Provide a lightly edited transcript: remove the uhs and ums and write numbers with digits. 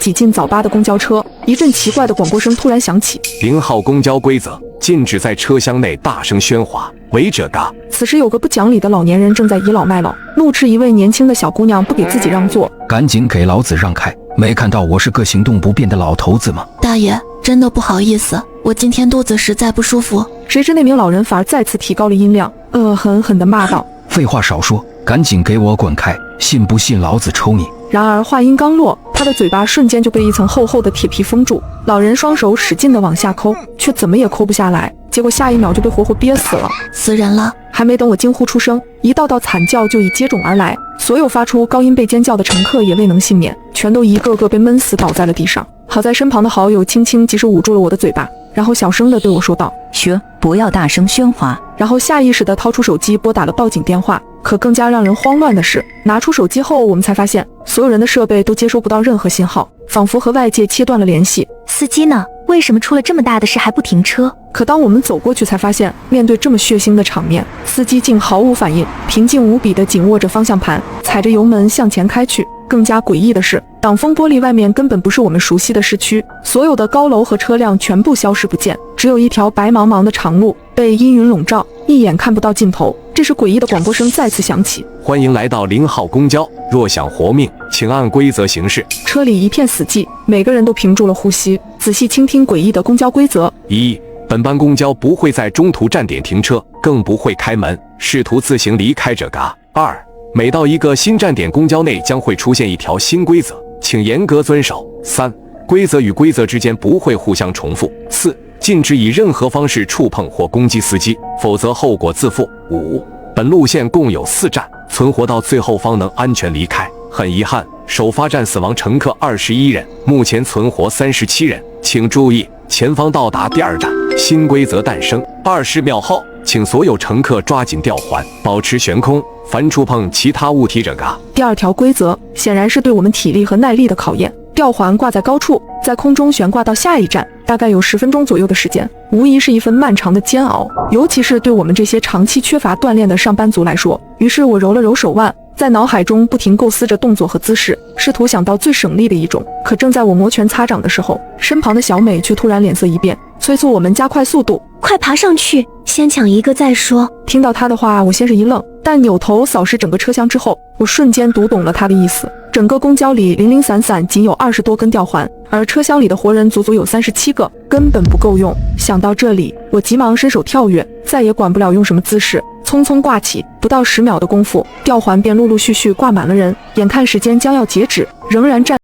挤进早八的公交车，一阵奇怪的广播声突然响起：0号公交规则，禁止在车厢内大声喧哗，违者嘎。此时有个不讲理的老年人正在倚老卖老，怒斥一位年轻的小姑娘不给自己让座。赶紧给老子让开！没看到我是个行动不便的老头子吗？大爷，真的不好意思，我今天肚子实在不舒服。谁知那名老人反而再次提高了音量，狠狠地骂道：废话少说，赶紧给我滚开！信不信老子抽你！然而话音刚落，他的嘴巴瞬间就被一层厚厚的铁皮封住。老人双手使劲地往下抠，却怎么也抠不下来，结果下一秒就被活活憋死了。死人了！还没等我惊呼出声，一道道惨叫就已接踵而来。所有发出高音被尖叫的乘客也未能幸免，全都一个个被闷死倒在了地上。好在身旁的好友轻轻及时捂住了我的嘴巴，然后小声地对我说道：嘘，不要大声喧哗。然后下意识地掏出手机拨打了报警电话。可更加让人慌乱的是，拿出手机后，我们才发现所有人的设备都接收不到任何信号，仿佛和外界切断了联系。司机呢？为什么出了这么大的事还不停车？可当我们走过去才发现，面对这么血腥的场面，司机竟毫无反应，平静无比地紧握着方向盘，踩着油门向前开去。更加诡异的是，挡风玻璃外面根本不是我们熟悉的市区，所有的高楼和车辆全部消失不见，只有一条白茫茫的长路被阴云笼罩，一眼看不到尽头。这时诡异的广播声再次响起：欢迎来到0号公交，若想活命，请按规则行事。车里一片死寂，每个人都屏住了呼吸，仔细倾听诡异的公交规则。1. 本班公交不会在中途站点停车，更不会开门，试图自行离开者嘎。2. 每到一个新站点，公交内将会出现一条新规则，请严格遵守。3. 规则与规则之间不会互相重复。4. 禁止以任何方式触碰或攻击司机，否则后果自负。5. 本路线共有4站，存活到最后方能安全离开。很遗憾，首发站死亡乘客21人，目前存活37人。请注意，前方到达第2站，新规则诞生。20秒后，请所有乘客抓紧吊环，保持悬空，凡触碰其他物体者嘎。第2条规则显然是对我们体力和耐力的考验。吊环挂在高处，在空中悬挂到下一站，大概有10分钟左右的时间，无疑是一份漫长的煎熬，尤其是对我们这些长期缺乏锻炼的上班族来说。于是我揉了揉手腕，在脑海中不停构思着动作和姿势，试图想到最省力的一种。可正在我摩拳擦掌的时候，身旁的小美却突然脸色一变，催促我们加快速度，快爬上去，先抢一个再说。听到她的话，我先是一愣，但扭头扫视整个车厢之后，我瞬间读懂了她的意思。整个公交里零零散散仅有20多根吊环，而车厢里的活人足足有37个，根本不够用。想到这里，我急忙伸手跳跃，再也管不了用什么姿势，匆匆挂起。不到10秒的功夫，吊环便陆陆续续挂满了人，眼看时间将要截止，仍然站